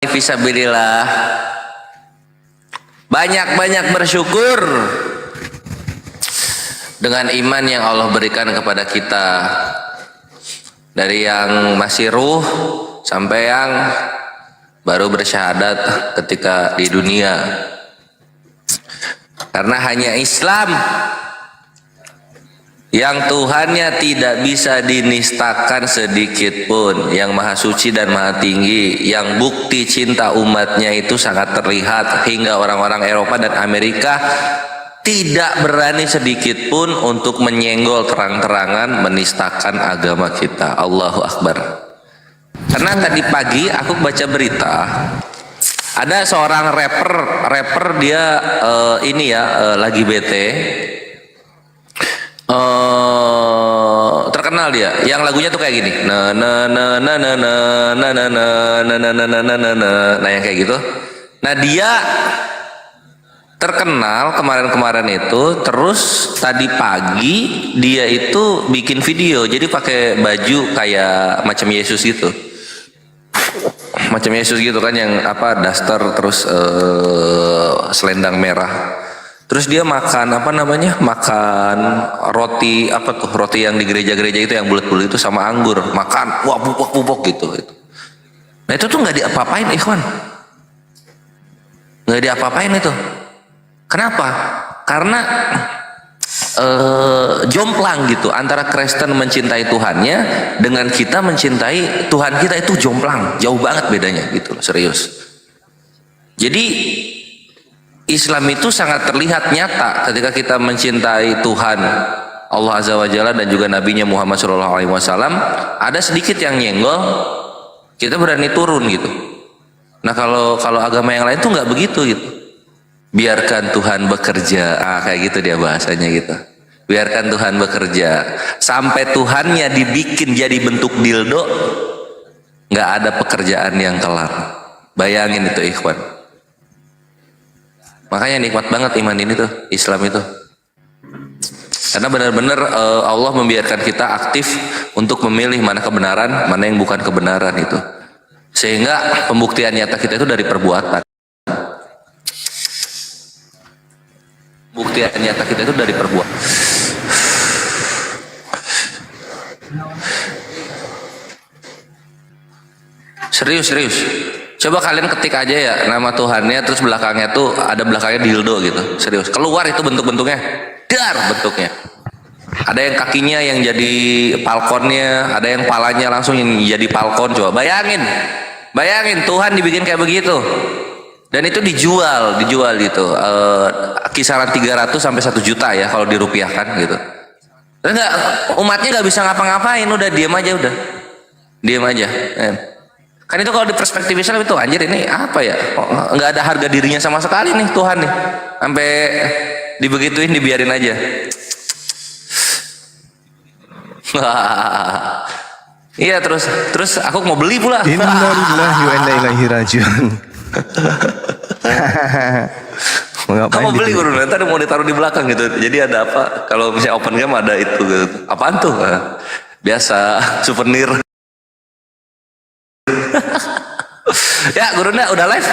fisabilillah. Banyak-banyak bersyukur dengan iman yang Allah berikan kepada kita, dari yang masih ruh sampai yang baru bersyahadat ketika di dunia. Karena hanya Islam yang Tuhannya tidak bisa dinistakan sedikit pun, yang maha suci dan maha tinggi, yang bukti cinta umatnya itu sangat terlihat, hingga orang-orang Eropa dan Amerika tidak berani sedikit pun untuk menyenggol terang-terangan menistakan agama kita. Allahu Akbar. Karena tadi pagi aku baca berita, ada seorang rapper dia lagi bete. Terkenal dia, yang lagunya tuh kayak gini, nah yang kayak gitu. Nah dia terkenal kemarin itu, terus tadi pagi dia itu bikin video, jadi pakai baju kayak macam Yesus gitu, kan, yang apa, daster terus selendang merah. Terus dia makan makan roti, roti yang di gereja-gereja itu yang bulat-bulat itu sama anggur, makan wah bubuk gitu. Nah itu tuh nggak diapa-apain, ikhwan, nggak diapa-apain itu. Kenapa? Karena jomplang gitu, antara Kristen mencintai Tuhannya dengan kita mencintai Tuhan kita, itu jomplang, jauh banget bedanya gitu, serius. Jadi Islam itu sangat terlihat nyata ketika kita mencintai Tuhan Allah Azza wa Jalla dan juga Nabinya Muhammad SAW. Ada sedikit yang nyenggol, kita berani turun gitu. Nah kalau agama yang lain tuh nggak begitu gitu. Biarkan Tuhan bekerja, kayak gitu dia bahasanya gitu. Biarkan Tuhan bekerja sampai Tuhannya dibikin jadi bentuk dildo, nggak ada pekerjaan yang kelar. Bayangin itu, ikhwan. Makanya nikmat banget iman ini tuh, Islam itu. Karena benar-benar Allah membiarkan kita aktif untuk memilih mana kebenaran, mana yang bukan kebenaran itu. Sehingga pembuktian nyata kita itu dari perbuatan. Pembuktian nyata kita itu dari perbuatan. Serius. Coba kalian ketik aja ya nama Tuhannya, terus belakangnya tuh ada belakangnya dildo gitu. Serius, keluar itu bentuknya. Dar bentuknya. Ada yang kakinya yang jadi palkonnya, ada yang palanya langsung yang jadi palkon. Coba bayangin Tuhan dibikin kayak begitu. Dan itu dijual gitu. Kisaran 300 sampai 1 juta ya kalau dirupiahkan gitu. Dan umatnya nggak bisa ngapa-ngapain, udah diam aja. Kan itu kalau di perspektif Islam itu, anjir ini apa ya, nggak ada harga dirinya sama sekali nih Tuhan nih, sampai dibegituin, dibiarin aja. Iya, terus aku mau beli pula. Innalillahi wa inna ilaihi rajiun. Kamu mau beli guru, ntar mau ditaruh di belakang gitu, jadi ada apa, kalau misalnya open game ada itu gitu. Apaan tuh? Biasa souvenir. Ya, gurunda udah live.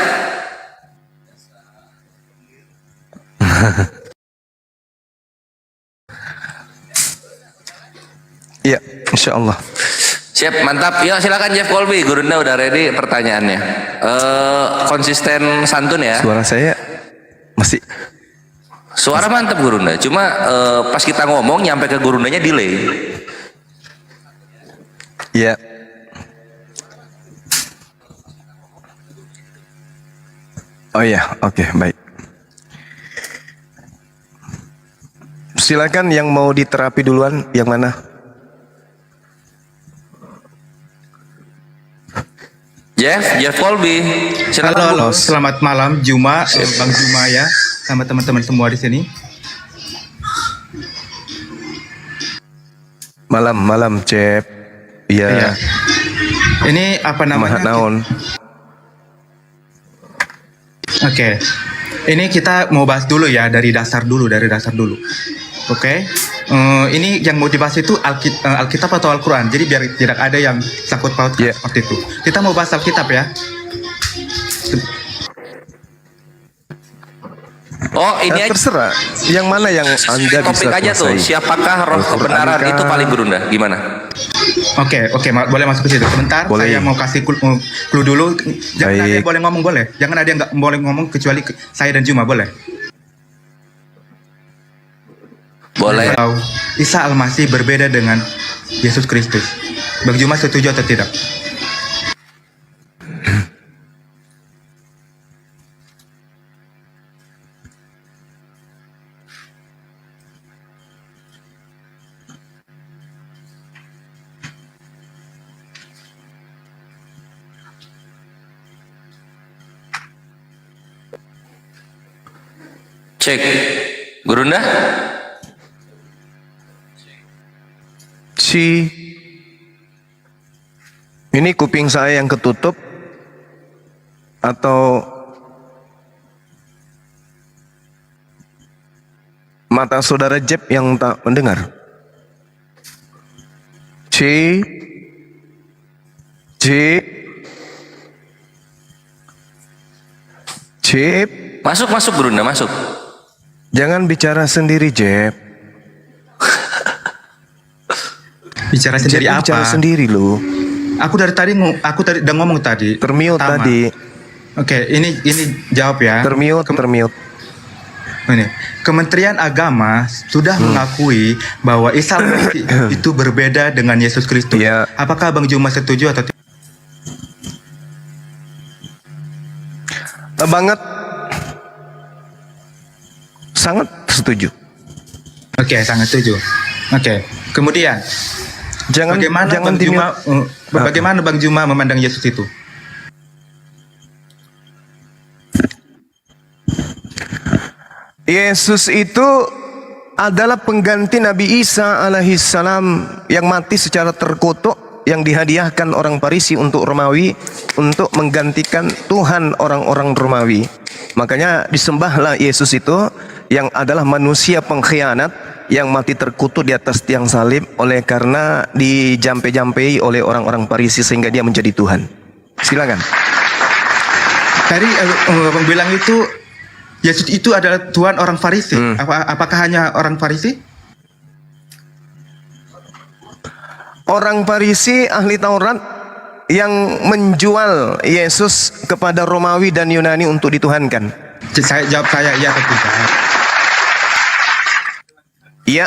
Iya, insya Allah. Siap, mantap. Yuk silakan Jeff Colby, gurunda udah ready pertanyaannya. Konsisten santun ya. Suara saya masih. Suara mantap gurunda. Cuma pas kita ngomong nyampe ke gurundanya delay. Iya. Oh iya, oke, baik. Silakan yang mau diterapi duluan, yang mana? Jeff Colby. Silakan. Halo, selamat malam Juma, Bang Juma ya, sama teman-teman semua di sini. Malam, Cep. Iya. Ini apa namanya? Naon. Oke. Ini kita mau bahas dulu ya dari dasar dulu. Oke. Ini yang mau dibahas itu Alkitab atau Al-Quran. Jadi biar tidak ada yang sangkut paut seperti itu. Kita mau bahas Alkitab ya. Oh, ini aja terserah. Yang mana yang Anda topik bisa aja tuh. kuasai? Siapakah roh Al-Quran kebenaran kah? itu paling berunda? Gimana? Oke, boleh masuk ke situ. Sebentar, Boleh. saya mau kasih clue dulu. Jangan ada yang Baik. boleh ngomong, boleh. Jangan ada yang nggak boleh ngomong kecuali saya dan Juma, boleh. Boleh. Kalau Isa Al-Masih berbeda dengan Yesus Kristus, Bang Juma setuju atau tidak? Cek. Berunda? Ini kuping saya yang ketutup atau mata saudara Jeb yang tak mendengar? Cip. Masuk Berunda, masuk. Jangan bicara sendiri, Jeb. Bicara sendiri Jeb apa? bicara sendiri loh. Aku dari tadi udah ngomong tadi. Termute Pertama. tadi. Oke, ini jawab ya. Termute. Ini, Kementerian Agama sudah mengakui bahwa Isa Al-Masih itu berbeda dengan Yesus Kristus. Iya. Apakah Bang Juma setuju atau tidak? Banget. Sangat setuju. Oke, sangat setuju. Oke, kemudian Jangan bagaimana Bang Juma memandang Yesus itu? Yesus itu adalah pengganti Nabi Isa alaihissalam yang mati secara terkutuk, yang dihadiahkan orang Farisi untuk Romawi untuk menggantikan Tuhan orang-orang Romawi. Makanya disembahlah Yesus itu yang adalah manusia pengkhianat yang mati terkutuk di atas tiang salib oleh karena dijampe-jampei oleh orang-orang Farisi sehingga dia menjadi Tuhan. Silakan. Tadi Bang bilang itu Yesus itu adalah Tuhan orang Farisi. Apakah hanya orang Farisi? Orang Farisi ahli Taurat yang menjual Yesus kepada Romawi dan Yunani untuk dituhankan. Jawab saya iya atau tidak? Iya.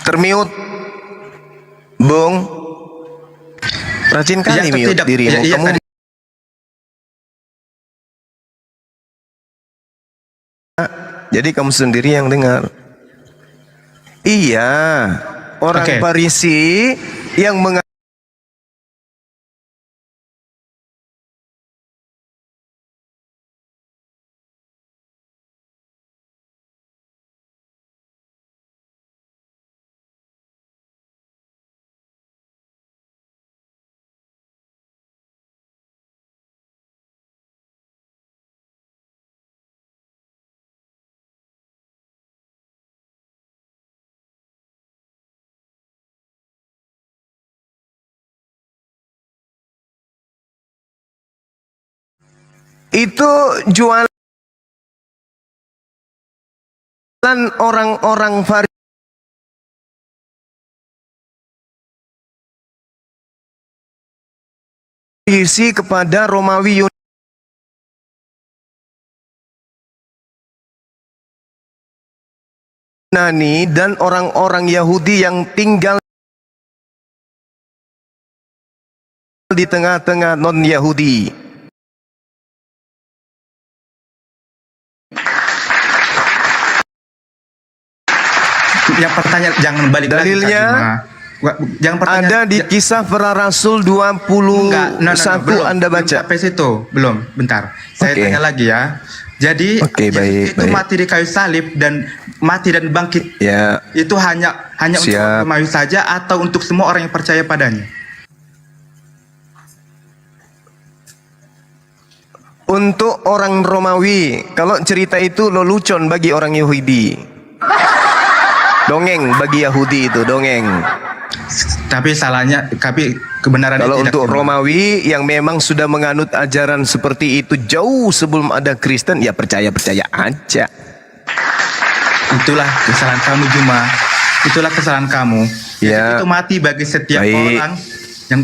Termute. Bung. Rajin kali Iya atau mute tidak? dirimu. Iya, Kamu tadi. jadi kamu sendiri yang dengar. Iya. Orang Oke. Farisi yang itu jualan orang-orang Farisi kepada Romawi Yunani dan orang-orang Yahudi yang tinggal di tengah-tengah non-Yahudi. Yang pertanyaan jangan balik Dalilnya lagi. Kak Juma. Jangan pertanyaan. Ada di Kisah Para Rasul 21 belum. Anda Belum baca. sampai situ. Belum, bentar. Saya Oke. tanya lagi ya. Jadi Oke, Yesus baik, itu baik. mati di kayu salib dan mati dan bangkit. Ya, Itu hanya untuk Siap. Romawi saja atau untuk semua orang yang percaya padanya? untuk orang Romawi. Kalau cerita itu lelucon bagi orang Yahudi. Dongeng bagi Yahudi itu, dongeng. Tapi salahnya, tapi kebenaran Kalau tidak untuk terima. Romawi yang memang sudah menganut ajaran seperti itu jauh sebelum ada Kristen, ya percaya-percaya aja. Itulah kesalahan kamu Juma. Itulah kesalahan kamu. Ya. Itu mati bagi setiap Baik. orang yang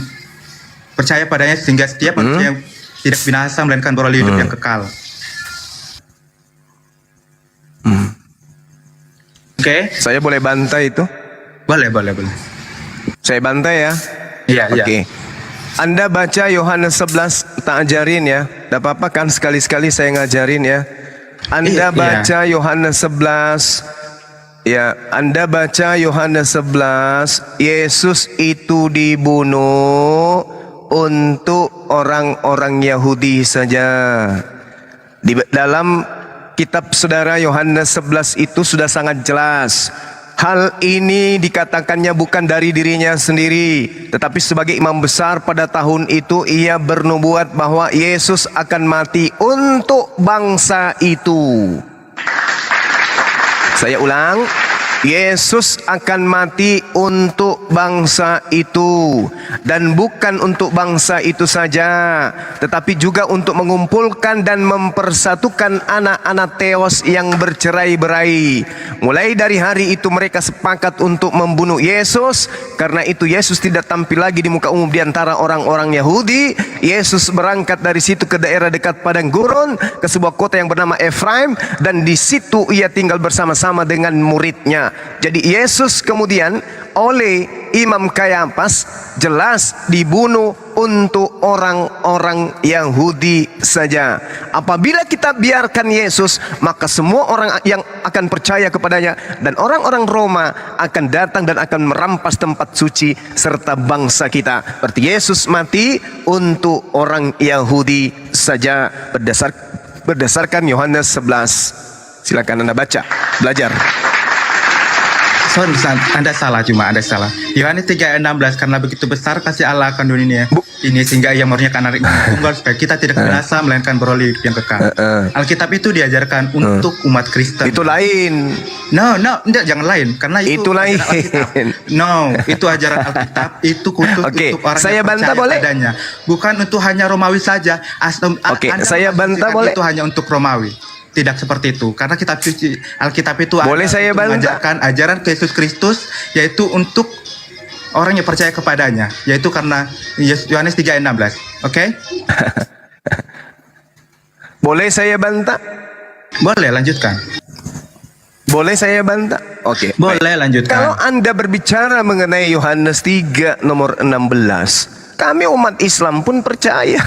percaya padanya, sehingga setiap manusia yang tidak binasa melainkan beroleh hidup yang kekal. Oke, Saya boleh bantai itu? boleh. Saya bantai ya. Iya, Oke. Anda baca Yohanes 11, tak ajarin ya. Tidak apa-apa kan, sekali-sekali saya ngajarin ya. Anda Iya. baca Yohanes 11. Ya, Anda baca Yohanes 11, Yesus itu dibunuh untuk orang-orang Yahudi saja. Di dalam kitab saudara Yohanes 11 itu sudah sangat jelas. Hal ini dikatakannya bukan dari dirinya sendiri, tetapi sebagai imam besar pada tahun itu ia bernubuat bahwa Yesus akan mati untuk bangsa itu. Saya ulang, Yesus akan mati untuk bangsa itu, dan bukan untuk bangsa itu saja, tetapi juga untuk mengumpulkan dan mempersatukan anak-anak Theos yang bercerai-berai. Mulai dari hari itu mereka sepakat untuk membunuh Yesus. Karena itu Yesus tidak tampil lagi di muka umum di antara orang-orang Yahudi. Yesus berangkat dari situ ke daerah dekat padang gurun, ke sebuah kota yang bernama Efraim, dan di situ ia tinggal bersama-sama dengan muridnya. Jadi Yesus kemudian oleh Imam Kayafas jelas dibunuh untuk orang-orang Yahudi saja. Apabila kita biarkan Yesus, maka semua orang yang akan percaya kepadanya dan orang-orang Roma akan datang dan akan merampas tempat suci serta bangsa kita. Berarti Yesus mati untuk orang Yahudi saja berdasarkan Yohanes 11. Silakan Anda baca, belajar. Sorry, Anda salah, Anda salah. Yohanes 3 ayat 16, karena begitu besar kasih Allah akan dunia ini sehingga ia murniakan anak tunggal supaya kita tidak binasa melainkan beroleh hidup yang kekal. Alkitab itu diajarkan untuk umat Kristen. Itu lain. No, enggak, jangan lain, karena Itu lain. ajaran Alkitab. No, itu ajaran Alkitab, itu khusus Oke, untuk orang saya yang bantah percaya boleh? padanya. Bukan untuk hanya Romawi saja. Oke, Anda saya bantah mengasumsikan boleh? itu hanya untuk Romawi. Tidak seperti itu, karena kitab suci Alkitab itu Boleh ada saya untuk bantah? mengajarkan ajaran Yesus Kristus, yaitu untuk orang yang percaya kepadanya, yaitu karena Yohanes 3 ayat 16. Oke? Boleh saya bantah? Boleh lanjutkan. Boleh saya bantah? Oke. Boleh baik. lanjutkan. Kalau Anda berbicara mengenai Yohanes 3 nomor 16, kami umat Islam pun percaya.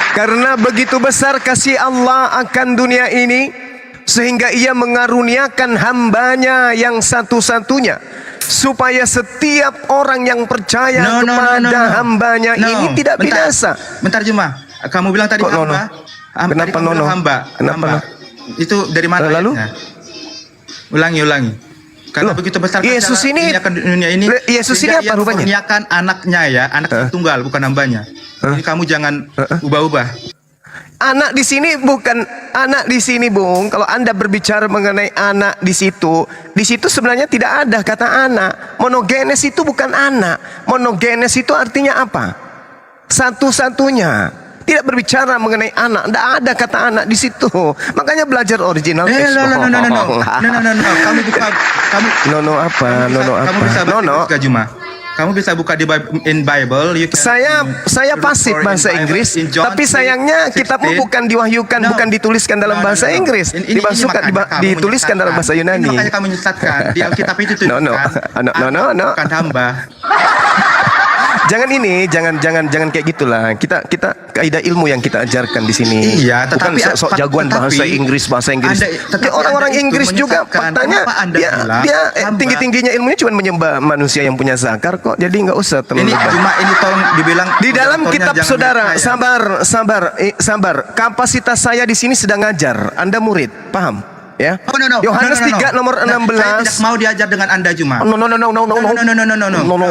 Karena begitu besar kasih Allah akan dunia ini, sehingga ia mengaruniakan hambanya yang satu-satunya, supaya setiap orang yang percaya kepada hambanya ini tidak binasa. Bentar Juma, kamu bilang tadi Kok hamba. Kenapa Tadi kamu bilang nono? hamba? Kenapa Hamba. Itu dari mana? Lalu? ayatnya? Ulangi. Karena Loh, begitu besar Yesus kasih Allah ini- akan dunia ini. Yesus sehingga ini apa ia rupanya? memurniakan anaknya ya, anak tunggal bukan hambanya. Jadi kamu jangan ubah-ubah. Anak di sini bukan anak di sini, Bung. Kalau Anda berbicara mengenai anak di situ sebenarnya tidak ada kata anak. Monogenes itu bukan anak. Monogenes itu artinya apa? Satu-satunya. Tidak berbicara mengenai anak. Tidak ada kata anak di situ. Makanya belajar original teks. No. Kamu buka, Nono apa? kamu bisa Nono. baca Juma. Kamu bisa buka di Bible. You can- Saya fasih or in bahasa Bible, Inggris, in John tapi sayangnya 3:16. kitabmu bukan diwahyukan, No. bukan dituliskan dalam No. bahasa Inggris, Ini dimasukkan, makanya kamu dituliskan dalam bahasa menyesatkan. Yunani. Ini makanya kamu menyesatkan. Di Alkitab itu No. tuliskan bukan hamba. Jangan jangan kayak gitulah. Kita kaidah ilmu yang kita ajarkan di sini. Iya, tetapi bukan sok jagoan bahasa Inggris. tetapi Orang-orang Anda itu Inggris juga menyesatkan. faktanya Kenapa Anda bilang dia hamba? tinggi-tingginya ilmunya cuma menyembah manusia yang punya zakar kok. Jadi nggak usah terlalu Ini lebay. cuma ini tolong dibilang Di dalam moderatornya kitab jangan saudara, percaya. sabar. Kapasitas saya di sini sedang ngajar. Anda murid, paham? Ya. No. Yohanes 3 nomor Saya 16. tidak mau diajar dengan Anda Juma. No,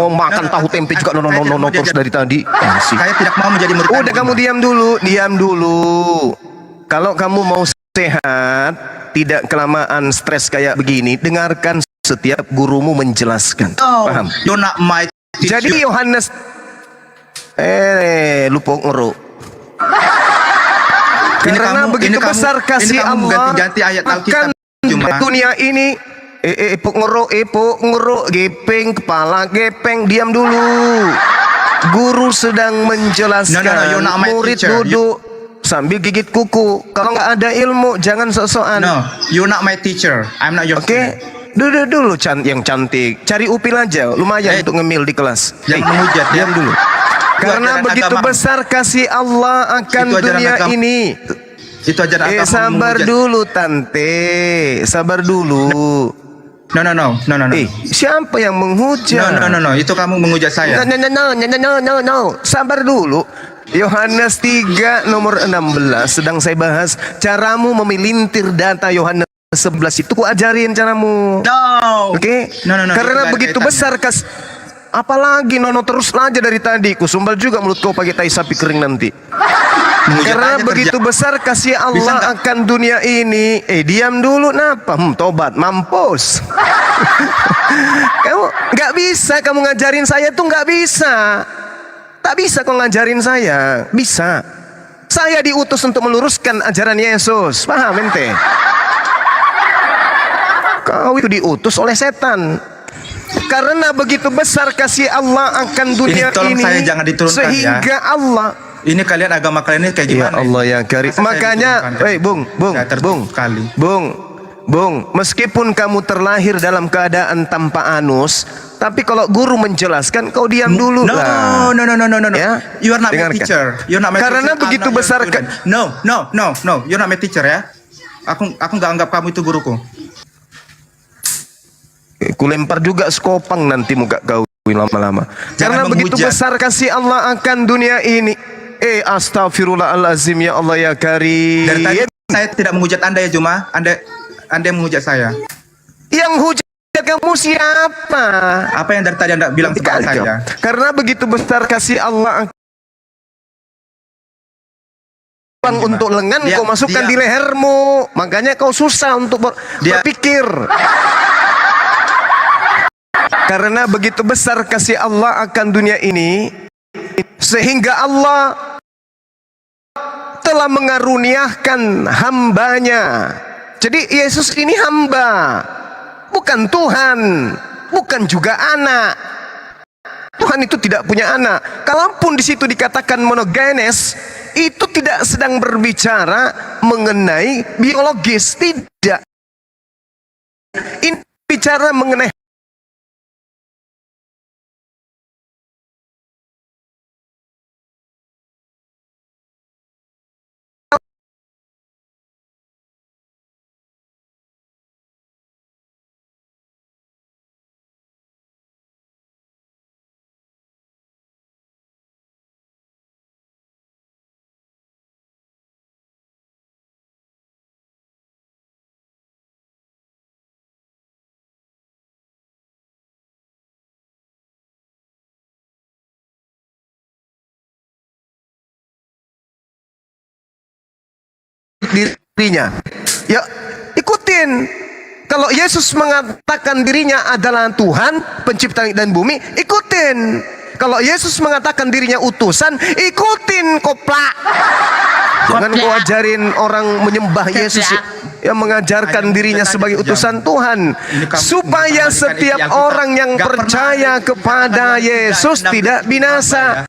makan tahu tempe juga terus dari tadi. Saya tidak mau menjadi murid. Udah kamu diam dulu. Kalau kamu mau sehat, tidak kelamaan stres kayak begini, dengarkan setiap gurumu menjelaskan. No, Paham? you're not my teacher. Jadi Yohanes lupa ngeruk. Karena begitu besar kasih Allah ganti ayat akan Alkitab cuma. dunia ini. Epok ngeruk, gepeng, kepala gepeng, diam dulu. Guru sedang menjelaskan, No, you're not my murid teacher. duduk sambil gigit kuku. Kalau nggak ada ilmu, jangan sok-sokan. No, you're not my teacher. I'm not your Oke, duduk dulu yang cantik. Cari upil aja, lumayan untuk ngemil di kelas. Yang menghujat, diam dulu. Karena ajaran begitu agama. besar kasih Allah akan Itu ajaran dunia agama. ini. Itu ajaran agama Sabar menghujat. dulu tante, sabar dulu. No. Siapa yang menghujat? No. Itu kamu menghujat saya. No. Sabar dulu. Yohanes 3 nomor 16 sedang saya bahas caramu memelintir data Yohanes 11 itu ku ajarin caramu. No. Oke? No. Karena begitu besar apalagi nono terus aja dari tadi. Ku sumbal juga mulut kau pakai tai sapi kering nanti. Karena begitu besar kasih Allah akan dunia ini. Diam dulu napa? Tobat, mampus. Kamu nggak bisa kamu ngajarin saya tuh nggak bisa. Tak bisa kau ngajarin saya. Bisa. Saya diutus untuk meluruskan ajaran Yesus. Paham ente? Kau itu diutus oleh setan. Karena begitu besar kasih Allah akan dunia Tolong ini saya jangan diturunkan sehingga ya. Allah. Ini kalian agama kalian ini kayak Ya gimana? Allah ya karim. Masa saya Makanya, diturunkan? Bung, meskipun kamu terlahir dalam keadaan tanpa anus, tapi kalau guru menjelaskan, kau diam dulu No. lah. Ya? You are not my Dengarkan. teacher. You're not my Karena teacher. begitu I'm not your besar student. No. You're not my teacher ya. Aku nggak anggap kamu itu guruku. Ku lempar juga skopang nanti muka kau lama-lama. Karena Jangan begitu menghujat. besar kasih Allah akan dunia ini. Astagfirullahalazim ya Allah ya karim. Dari tadi saya tidak menghujat Anda ya Juma. Anda yang menghujat saya. Yang hujat kamu siapa? Apa yang dari tadi Anda bilang kepada saya? Karena begitu besar kasih Allah untuk lengan kau masukkan di lehermu, makanya kau susah untuk berpikir. Karena begitu besar kasih Allah akan dunia ini, sehingga Allah telah mengaruniakan hambanya. Jadi Yesus ini hamba, bukan Tuhan, bukan juga anak. Tuhan itu tidak punya anak. Kalaupun di situ dikatakan monogenes, itu tidak sedang berbicara mengenai biologis, tidak. Ini bicara mengenai dirinya. Ya, ikutin. Kalau Yesus mengatakan dirinya adalah Tuhan, pencipta langit dan bumi, ikutin. Kalau Yesus mengatakan dirinya utusan, ikutin koplak. Jangan kau ajarin orang menyembah Yesus yang mengajarkan dirinya sebagai utusan Tuhan, supaya setiap orang yang percaya kepada Yesus tidak binasa.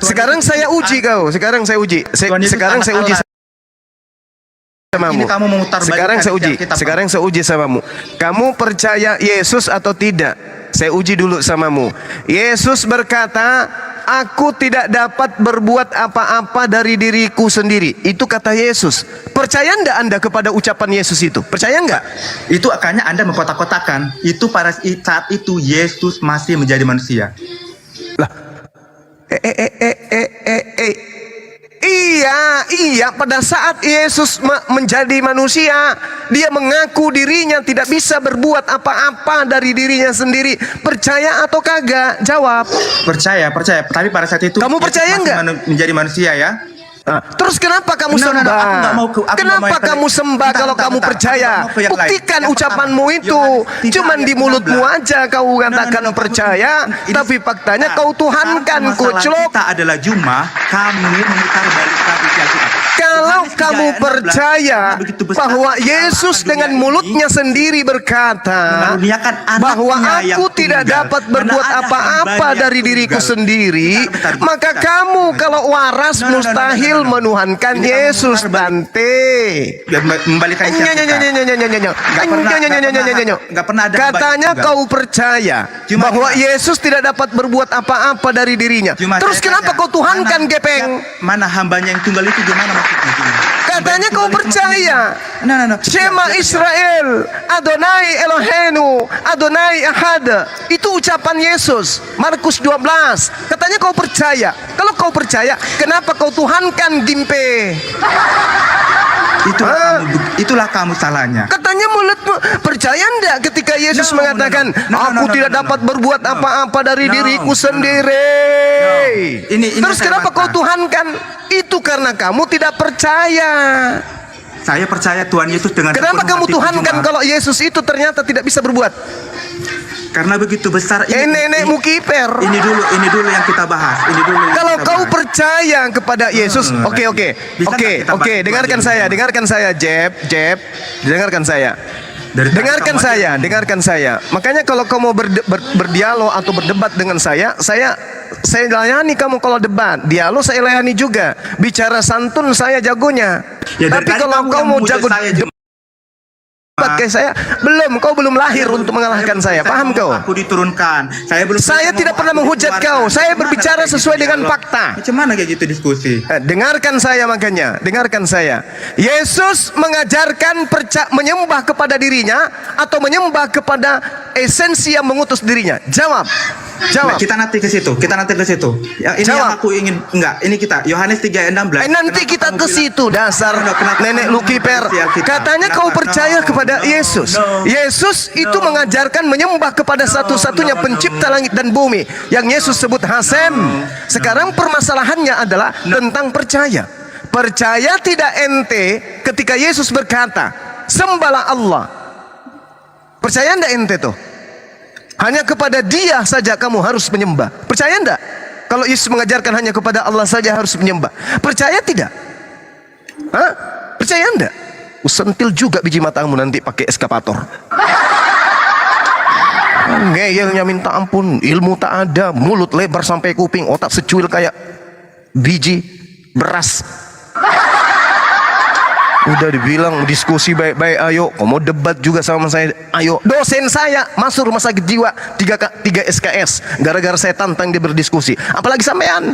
Sekarang saya uji kau. Sekarang saya uji samamu. Sekarang saya uji samamu. Kamu percaya Yesus atau tidak? Saya uji dulu samamu. Yesus berkata, aku tidak dapat berbuat apa-apa dari diriku sendiri. Itu kata Yesus. Percaya enggak Anda kepada ucapan Yesus itu? Percaya enggak? Itu akhirnya Anda mengkotak-kotakan. Itu pada saat itu Yesus masih menjadi manusia. Lah, Iya, pada saat Yesus menjadi manusia, dia mengaku dirinya tidak bisa berbuat apa-apa dari dirinya sendiri. Percaya atau kagak? Jawab. Percaya. Tapi pada saat itu Kamu percaya Yesus masih nggak? menjadi manusia ya. Terus kenapa kamu No, no, no, sembah? aku nggak mau aku Kenapa nggak mau kamu sembah Bentar, kalau bentar, kamu bentar. percaya? Aku mau ke yang lain. Buktikan Yang ucapanmu pertama, itu. Yohanes 3 Cuman ayat di mulutmu 16. aja kau katakan No, no, no, percaya, ini- tapi faktanya Nah, kau tuhankan sekarang permasalahan kuclok. kita adalah Juma, kami memutar balik tradisi Alkitab. Kalau Yohanes 3 kamu ayat 16, percaya karena begitu besar bahwa kasih Yesus Allah dengan akan dunia mulutnya ini, sendiri berkata mengaruniakan anaknya bahwa yang aku tidak tunggal. dapat Mana berbuat ada apa-apa hambanya dari yang diriku tunggal. sendiri, Bentar, maka bentar. kamu kalau waras No, no, no, no, mustahil no, no, no. menuhankan Ini kamu Yesus, mutar balik. Dante. Dan membalikan isi Alkitab. Nggak pernah ada Katanya hamba yang kau percaya Cuma bahwa kita- Yesus tidak dapat berbuat apa-apa dari dirinya. Cuma Terus saya kenapa tanya, kau tuhankan, Gepeng? Mana hambanya yang tunggal itu gimana maksudnya? Gimana? Katanya kau percaya. No. Shema Israel, Adonai Elohenu, Adonai Ahad. Itu ucapan Yesus, Markus 12. Katanya kau percaya. Kalau kau percaya, kenapa kau tuhankan Gimpe? Itulah kamu salahnya. Katanya mulutmu percaya enggak ketika Yesus No, mengatakan, no. aku tidak dapat berbuat apa-apa dari diriku sendiri. Ini Terus saya kenapa kau bantah. tuhankan? Itu karena kamu tidak percaya. Saya percaya Tuhan Yesus dengan Kenapa sepenuh kamu hatiku, tuhankan Juma. kalau Yesus itu ternyata tidak bisa berbuat? Karena begitu besar Nenekmu kiper. Ini dulu yang kita bahas. Ini dulu. yang Kalau kita kau bahas. percaya kepada Yesus, oke, Bisa nggak kita bahas dengarkan dulu, saya, Juma? dengarkan saya, Jeb, dengarkan saya. Dari tadi Dengarkan kamu saya, aja. dengarkan saya. Makanya kalau kamu berdialog atau berdebat dengan saya layani kamu kalau debat. Dialog saya layani juga. Bicara santun saya jagonya. Ya, dari Tapi tadi kalau kamu kau yang mau memuja jago saya, Juma. debat kayak saya, kau belum lahir untuk mengalahkan saya. Paham kau? Aku diturunkan. Saya tidak pernah menghujat kau. Saya berbicara sesuai dengan fakta. Macam mana kayak gitu diskusi? Dengarkan saya makanya, dengarkan saya. Yesus mengajarkan menyembah kepada dirinya atau menyembah kepada esensi yang mengutus dirinya. Jawab. Nah, kita nanti ke situ. Ini yang aku ingin ini kita Yohanes 3 ayat 16. Nanti Kenapa kita kamu ke bilang- situ dasar Kenapa nenek kamu Lukiper. mengkritisi Alkitab? Katanya Kenapa? kau percaya No, kepada no, Yesus. no. Yesus itu mengajarkan menyembah kepada satu-satunya pencipta langit dan bumi yang Yesus sebut Hasem. Sekarang permasalahannya adalah tentang percaya. Percaya tidak ente ketika Yesus berkata, sembahlah Allah. Percaya enggak ente tuh? Hanya kepada Dia saja kamu harus menyembah. Percaya enggak? Kalau Yesus mengajarkan hanya kepada Allah saja harus menyembah. Percaya tidak? Hah? Percaya enggak? Usentil juga biji matamu nanti pakai eskapator. Ngeyelnya minta ampun, ilmu tak ada, mulut lebar sampai kuping, otak secuil kayak biji beras. Udah dibilang diskusi baik-baik, ayo. Kau mau debat juga sama saya, ayo. Dosen saya masuk rumah sakit jiwa 3 SKS gara-gara saya tantang dia berdiskusi. Apalagi sampean.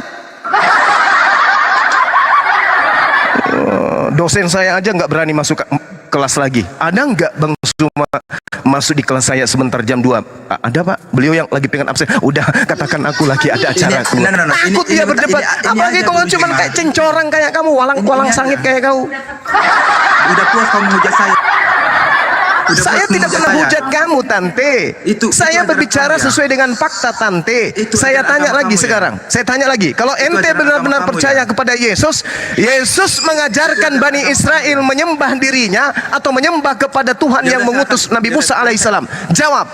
Dosen saya aja nggak berani masuk kelas lagi. Ada nggak Bang Suma masuk di kelas saya sebentar jam 2? Ada Pak, beliau yang lagi pengen absen. Udah katakan aku lagi ada acara. Takut dia berdebat. Apalagi kalau cuma kayak cencorang kayak kamu, walang sangit kayak kau. Udah puas kamu menghujat saya. Saya tidak pernah hujat kamu, Tante. Saya berbicara sesuai dengan fakta, Tante. Saya tanya lagi sekarang. Saya tanya lagi. Kalau ente benar-benar percaya kepada Yesus, Yesus mengajarkan Bani Israel menyembah dirinya atau menyembah kepada Tuhan yang mengutus Nabi Musa alaihissalam. Jawab.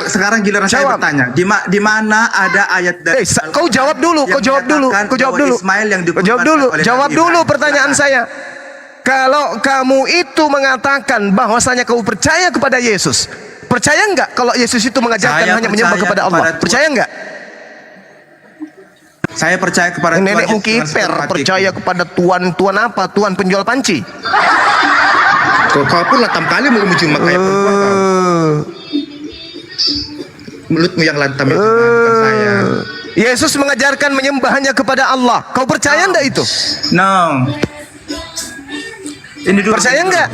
Sekarang giliran saya bertanya. Di mana ada ayat dari kau jawab dulu, kau jawab dulu. Jawab dulu pertanyaan saya. Kalau kamu itu mengatakan bahwasanya kau percaya kepada Yesus, percaya enggak kalau Yesus itu mengajarkan hanya menyembah kepada Allah? Percaya enggak? Saya percaya kepada Tuhan. Nenekmu kiper percaya kepada Tuhan apa? Tuhan penjual panci. Kau pun lantam kali mau cuma kayak mulutmu yang lantam itu bukan saya. Yesus mengajarkan menyembahnya kepada Allah. Kau percaya enggak itu? No. Ini dulu. Percaya enggak?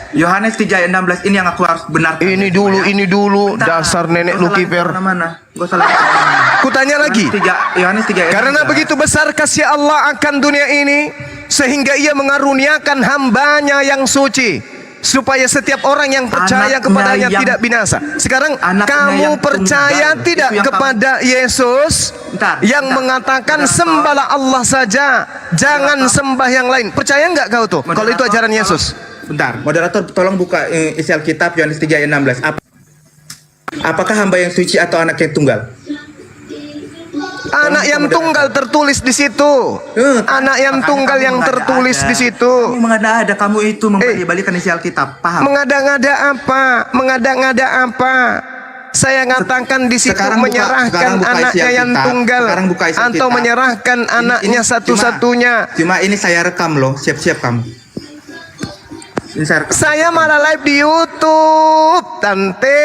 Yohanes 3 ayat 16 ini yang aku harus benarkan. Ini dulu dasar nenek Lukifer. Mana? Gua salah. Kutanya lagi. Yohanes 3 ayat Karena 16. begitu besar kasih Allah akan dunia ini sehingga ia mengaruniakan hambanya yang suci. supaya setiap orang yang percaya Anaknya kepadanya yang- tidak binasa. Sekarang Anaknya kamu yang percaya tunggal, tidak itu yang kepada Yesus yang mengatakan sembahlah Allah saja, jangan sembah yang lain. Percaya nggak kau tuh? Kalau itu ajaran Yesus. Bentar, moderator tolong buka isi Alkitab Yohanes 3 ayat 16. Apakah hamba yang suci atau anak yang tunggal? Anak yang tunggal tertulis di situ. Anak yang tunggal yang tertulis di situ. Kamu mengada-ada, kamu itu membalik-balikan isi Alkitab, paham? Mengada-ngada apa? Mengada-ngada apa? Saya ngatakan di situ Sekarang menyerahkan buka isi anaknya yang Alkitab. tunggal Sekarang buka isi atau Alkitab. menyerahkan anaknya satu-satunya. Cuma ini saya rekam loh, siap-siap kamu. Ini saya rekam. Saya malah live di YouTube, Tante.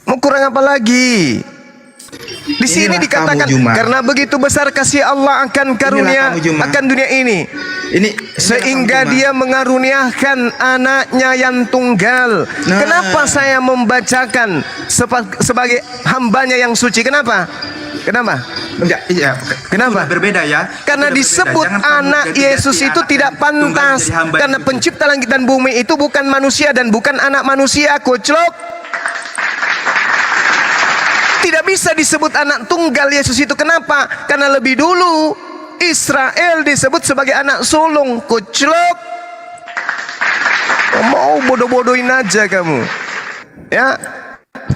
Mau kurang apa lagi? Di sini Inilah dikatakan kamu, Juma. karena begitu besar kasih Allah akan karunia kamu, Juma. akan dunia ini. Ini Sehingga kamu, Juma. dia mengaruniakan anaknya yang tunggal. Nah. Kenapa saya membacakan sebagai hambanya yang suci? Kenapa? Kenapa? Enggak, iya. Kenapa? Sudah berbeda ya. Karena Sudah disebut berbeda. Jangan kamu anak ganti-ganti Yesus itu anak tidak yang tunggal pantas. menjadi hamba Karena yang suci. pencipta langit dan bumi itu bukan manusia dan bukan anak manusia, koclok. Tidak bisa disebut anak tunggal Yesus itu. Kenapa? Karena lebih dulu Israel disebut sebagai anak sulung, koclok. Mau bodoh-bodohin aja kamu. Ya.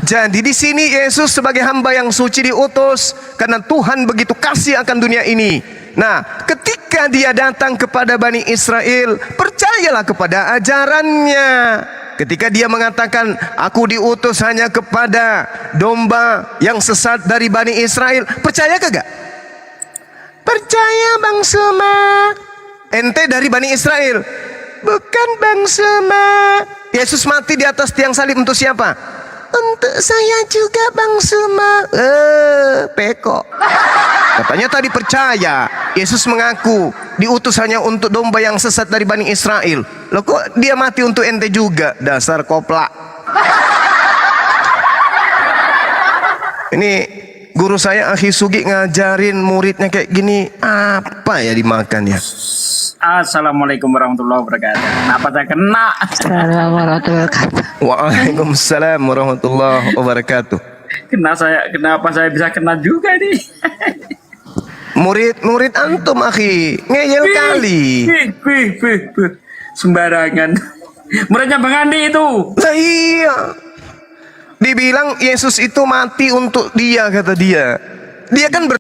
Jadi di sini Yesus sebagai hamba yang suci diutus karena Tuhan begitu kasih akan dunia ini. Nah, ketika dia datang kepada Bani Israel, percayalah kepada ajarannya. Ketika dia mengatakan, aku diutus hanya kepada domba yang sesat dari Bani Israel, percaya kagak? Percaya Bang Suma. Ente dari Bani Israel. Bukan Bang Suma. Yesus mati di atas tiang salib untuk siapa? Untuk saya juga Bang Suma. Peko. Katanya tadi percaya. Yesus mengaku diutus hanya untuk domba yang sesat dari Bani Israel. Loh kok dia mati untuk ente juga? Dasar koplak. Ini guru saya Akhi Sugi ngajarin muridnya kayak gini. Apa ya dimakan ya? Assalamualaikum warahmatullahi wabarakatuh. Kenapa saya kena? Assalamualaikum warahmatullahi wabarakatuh. Waalaikumsalam warahmatullahi wabarakatuh. Kenapa saya bisa kena juga nih? Murid antum akhi, ngeyel kali. Wih. Sembarangan. Muridnya Bang Andi itu. Lah iya. Dibilang Yesus itu mati untuk dia, kata dia. Dia kan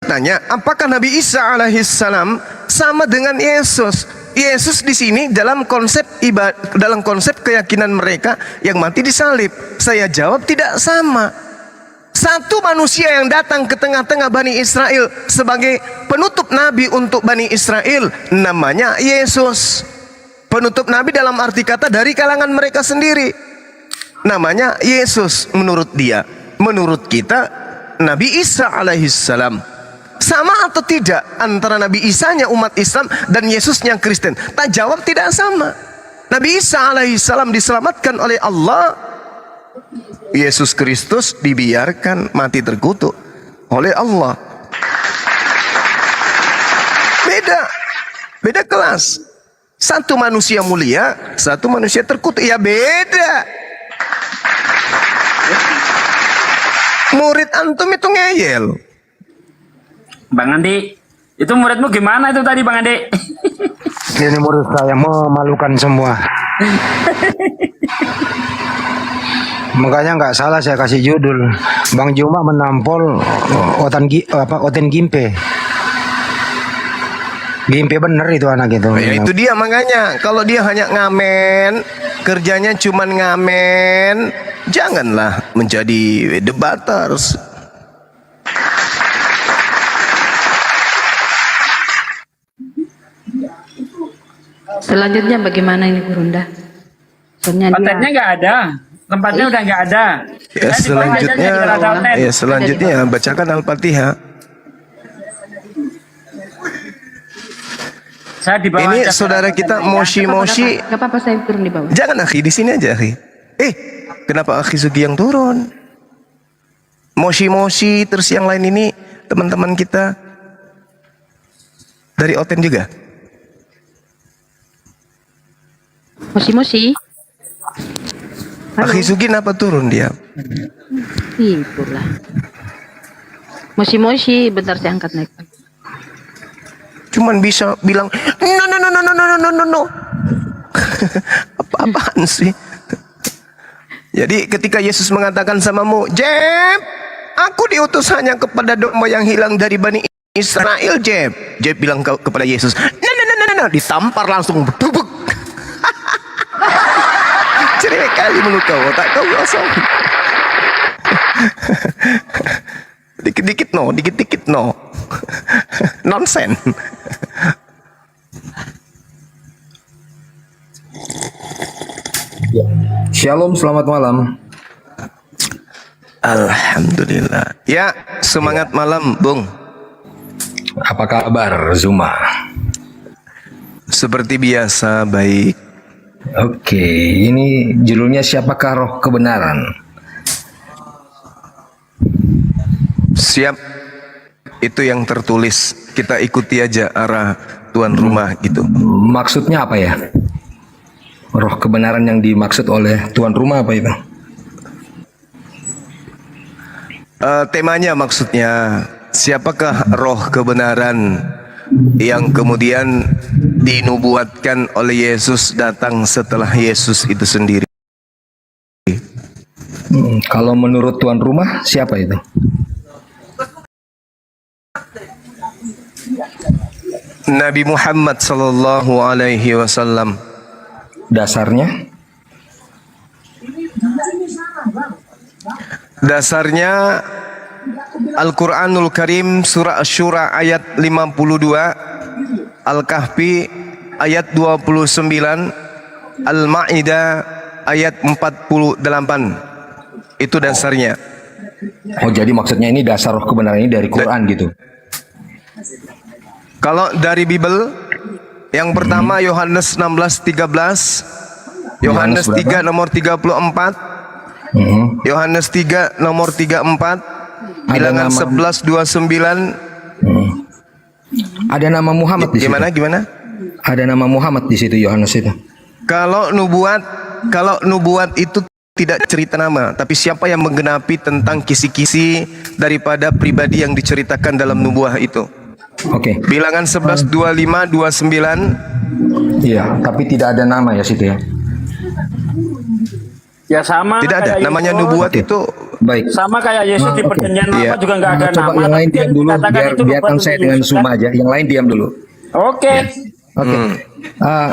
bertanya, apakah Nabi Isa alaihissalam sama dengan Yesus? Yesus di sini dalam konsep dalam konsep keyakinan mereka yang mati disalib. Saya jawab tidak sama. Satu manusia yang datang ke tengah-tengah Bani Israel sebagai penutup nabi untuk Bani Israel, namanya Yesus. Penutup nabi dalam arti kata dari kalangan mereka sendiri, namanya Yesus menurut dia. Menurut kita Nabi Isa alaihissalam. Sama atau tidak antara Nabi Isanya umat Islam dan Yesusnya Kristen? Tak jawab tidak sama. Nabi Isa alaihissalam diselamatkan oleh Allah. Yesus Kristus dibiarkan mati terkutuk oleh Allah. Beda kelas. Satu manusia mulia, satu manusia terkutuk. Ya beda. Murid antum itu ngeyel. Bang Andi, itu muridmu gimana itu tadi Bang Andi? Ini murid saya memalukan semua. Makanya nggak salah saya kasih judul Bang Juma menampol Oten Gimpe. Gimpe bener itu anak itu. Ya itu dia makanya kalau dia hanya ngamen, kerjanya cuman ngamen, janganlah menjadi debaters. Selanjutnya bagaimana ini Gurunda? Soalnya Kontennya nggak ada. Tempatnya udah nggak ada. Ya, Saya di bawah aja selanjutnya, nggak ada konten. ya selanjutnya bacakan Al-Fatihah. Saya di bawah Ini aja. saudara kita Moshi. Gak apa-apa saya turun di bawah. Jangan akhi di sini aja akhi. Kenapa akhi Sugi yang turun? Moshi terus yang lain ini teman-teman kita dari Oten juga. Moshi. Halo. Akhi Sugin apa turun dia? Itulah. Moshi, bentar saya angkat naik. Cuman bisa bilang no. Apa-apaan sih? Jadi ketika Yesus mengatakan samamu, Jeb, aku diutus hanya kepada domba yang hilang dari Bani Israel, Jeb. Jeb bilang kepada Yesus, no, ditampar langsung, bubuk. Cerewet kali mulut kau, tak kau kosong. Dikit-dikit no. Nonsen. Shalom, selamat malam. Alhamdulillah. Ya, semangat malam, Bung. Apa kabar, Zuma? Seperti biasa, baik. Oke, ini judulnya Siapakah Roh Kebenaran? Siap. Itu yang tertulis. Kita ikuti aja arah tuan rumah gitu. Maksudnya apa ya? Roh kebenaran yang dimaksud oleh tuan rumah apa itu? Temanya maksudnya, siapakah roh kebenaran yang kemudian dinubuatkan oleh Yesus datang setelah Yesus itu sendiri? Kalau menurut tuan rumah, siapa itu? Nabi Muhammad sallallahu alaihi wasallam. Dasarnya? Dasarnya Al-Quranul Karim surah Asy-Syura ayat 52, Al-Kahfi ayat 29, Al-Ma'idah ayat 48. Itu dasarnya. Oh, jadi maksudnya ini dasar roh kebenaran ini dari Quran gitu. Kalau dari Bible, yang pertama Yohanes 16:13, Yohanes 3 nomor 34, Yohanes 3 nomor 34, Bilangan 11:29. Ada nama Muhammad di situ. Gimana? Ada nama Muhammad di situ, Yohanes itu. Kalau nubuat itu tidak cerita nama, tapi siapa yang menggenapi tentang kisi-kisi daripada pribadi yang diceritakan dalam nubuah itu. Oke. Bilangan 11:25-29. Iya, tapi tidak ada nama ya situ ya. Ya sama. Tidak ada. kayak Namanya Yesus. nubuat itu. Baik. Sama kayak Yesus di Oke. perjanjian Iya. lama juga nggak ada Coba nama. yang lain tapi diam dulu, dikatakan itu biarkan nubuat saya untuk dengan Yesus, Suma kan? aja. Yang lain diam dulu. Oke. Oke.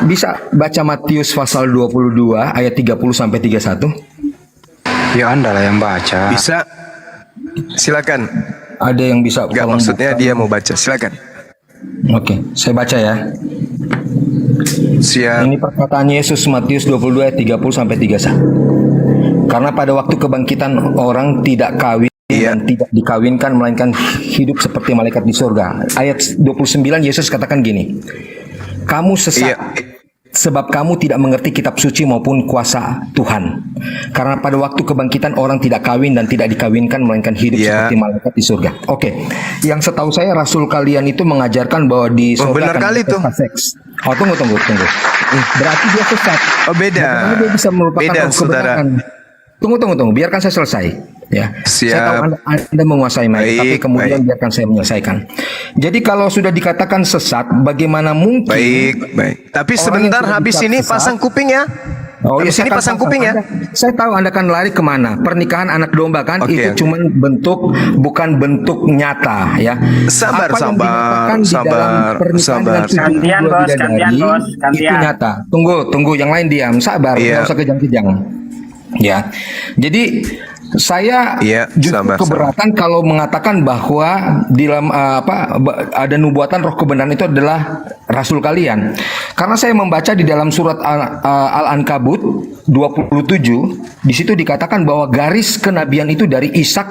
Bisa baca Matius pasal 22 ayat 30 sampai 31? Ya Anda lah yang baca. Bisa. Silakan. Ada yang bisa? Enggak, tolong maksudnya buka? dia mau baca. Silakan. Oke, saya baca ya. Siap. Ini perkataan Yesus Matius 22 ayat 30 sampai 31. Karena pada waktu kebangkitan orang tidak kawin dan tidak dikawinkan melainkan hidup seperti malaikat di surga. Ayat 29 Yesus katakan gini. Kamu sesat sebab kamu tidak mengerti kitab suci maupun kuasa Tuhan. Karena pada waktu kebangkitan orang tidak kawin dan tidak dikawinkan melainkan hidup seperti malaikat di surga. Oke. Yang setahu saya rasul kalian itu mengajarkan bahwa di surga benar akan kali ada tuh. pesta seks. Oh, tunggu. Berarti dia sesat. Oh, beda. Bagaimana dia bisa merupakan Beda, roh saudara. kebenaran? Tunggu. Biarkan saya selesai. Ya, Siap. saya tahu anda menguasai mic, tapi kemudian biarkan saya menyelesaikan. Jadi kalau sudah dikatakan sesat, bagaimana mungkin? Baik. Tapi Orang sebentar, yang sudah habis dicap ini sesat- pasang kuping ya. Oh iya, Habis ini saya akan pasang kuping ya. Saya tahu Anda akan lari kemana. Pernikahan anak domba kan Oke, itu oke. cuma bentuk, bukan bentuk nyata ya. Sabar, Apa yang sabar, dinyatakan di dalam sabar, pernikahan sabar. dengan 72 Gantian, Bos, bidadari, gantian, Bos, itu gantian. nyata. Tunggu, yang lain diam. Sabar, Iya. nggak usah kejang-kejang. Ya, jadi saya Iya, justru sabar. keberatan kalau mengatakan bahwa di dalam ada nubuatan roh kebenaran itu adalah rasul kalian. Karena saya membaca di dalam surat Al-Ankabut 27, di situ dikatakan bahwa garis kenabian itu dari Ishak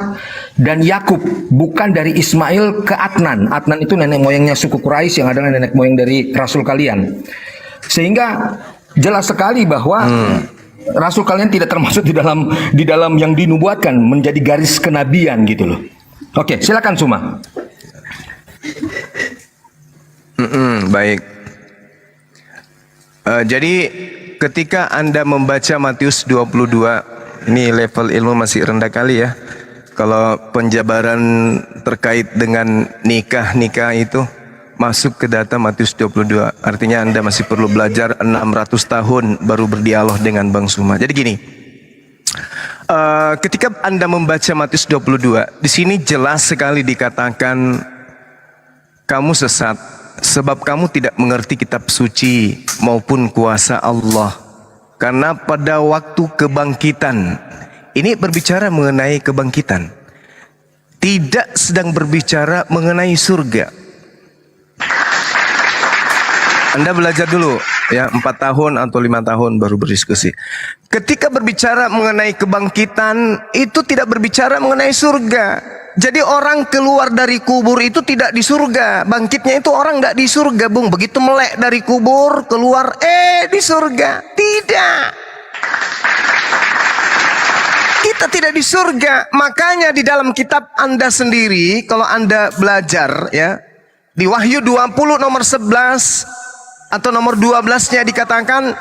dan Yakub, bukan dari Ismail ke Adnan. Adnan itu nenek moyangnya suku Quraisy yang adalah nenek moyang dari rasul kalian. Sehingga jelas sekali bahwa rasul kalian tidak termasuk di dalam yang dinubuatkan menjadi garis kenabian gitu loh. Oke, silakan Suma. Baik. Jadi ketika Anda membaca Matius 22, ini level ilmu masih rendah kali ya. Kalau penjabaran terkait dengan nikah itu masuk ke data Matius 22. Artinya Anda masih perlu belajar 600 tahun baru berdialog dengan Bang Suma. Jadi gini, ketika Anda membaca Matius 22, di sini jelas sekali dikatakan kamu sesat sebab kamu tidak mengerti kitab suci maupun kuasa Allah. Karena pada waktu kebangkitan, ini berbicara mengenai kebangkitan, tidak sedang berbicara mengenai surga. Anda belajar dulu ya, 4 tahun atau 5 tahun baru berdiskusi. Ketika berbicara mengenai kebangkitan, itu tidak berbicara mengenai surga. Jadi orang keluar dari kubur itu tidak di surga. Bangkitnya itu orang tidak di surga, Bung. Begitu melek dari kubur, keluar, di surga. Tidak. Kita tidak di surga. Makanya di dalam kitab Anda sendiri, kalau Anda belajar ya, di Wahyu 20 nomor 11 atau nomor 12-nya dikatakan,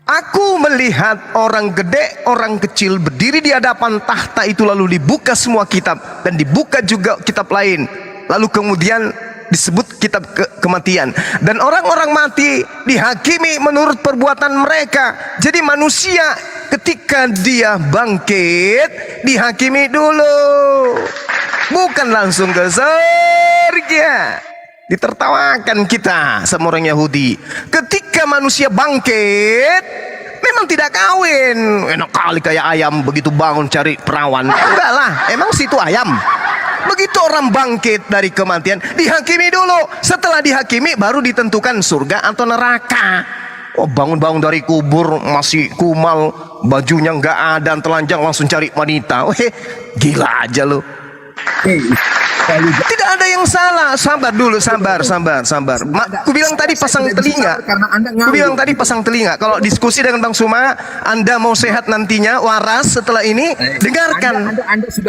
aku melihat orang gede, orang kecil berdiri di hadapan tahta itu, lalu dibuka semua kitab dan dibuka juga kitab lain. Lalu kemudian disebut kitab kematian, dan orang-orang mati dihakimi menurut perbuatan mereka. Jadi manusia ketika dia bangkit dihakimi dulu, bukan langsung ke surga. Ditertawakan kita sama orang Yahudi. Ketika manusia bangkit memang tidak kawin. Enak kali kayak ayam begitu bangun cari perawan. Enggak lah, emang situ ayam. Begitu orang bangkit dari kematian dihakimi dulu. Setelah dihakimi baru ditentukan surga atau neraka. Oh, bangun-bangun dari kubur masih kumal, bajunya nggak ada, telanjang langsung cari wanita. Weh, gila aja lo. Tidak ada yang salah. Sabar dulu, sabar. Ku bilang tadi pasang telinga. Ku bilang tadi pasang telinga. Kalau diskusi dengan Bang Suma, Anda mau sehat nantinya, waras setelah ini, dengarkan.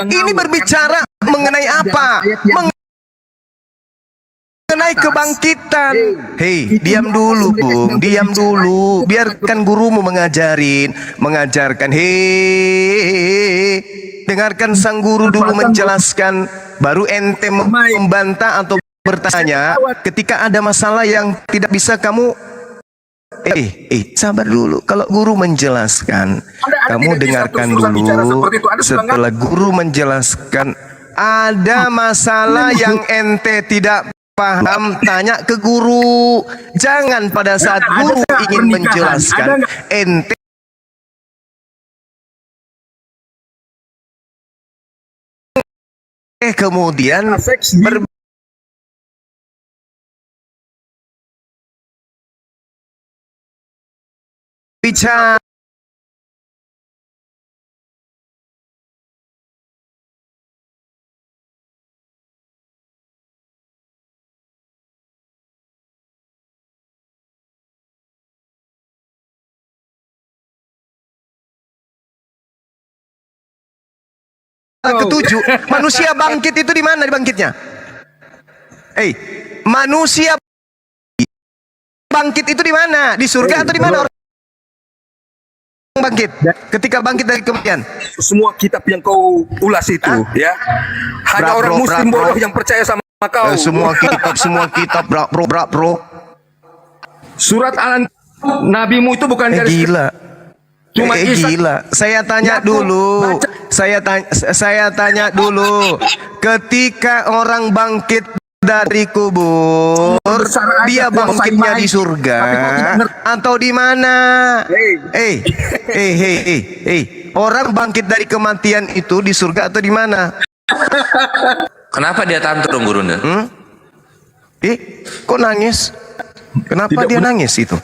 Ini berbicara mengenai apa? Mengenai kebangkitan. Hei, diam dulu, Bung. Diam dulu. Biarkan gurumu mengajarkan. Hei, dengarkan sang guru dulu menjelaskan, baru ente membantah atau bertanya. Ketika ada masalah yang tidak bisa kamu, sabar dulu. Kalau guru menjelaskan, kamu dengarkan dulu. Setelah guru menjelaskan, ada masalah yang ente tidak paham, tanya ke guru. Jangan pada saat guru ingin menjelaskan, ente kemudian berbicara. Ketujuh, manusia bangkit itu di mana dibangkitnya? Manusia bangkit itu di mana? Di surga atau di mana orang bangkit? Ketika bangkit dari kematian. Semua kitab yang kau ulas itu, ya. Hanya orang muslim bodoh yang percaya sama kau. Semua kitab, bro. Surat Nabimu itu bukan garis. Gila. Gila. Saya tanya dulu. Saya tanya dulu. Ketika orang bangkit dari kubur, dia bangkitnya di surga atau di mana? Orang bangkit dari kematian itu di surga atau di mana? Kenapa dia tantrum, Gurunda? Kok nangis? Kenapa dia nangis itu?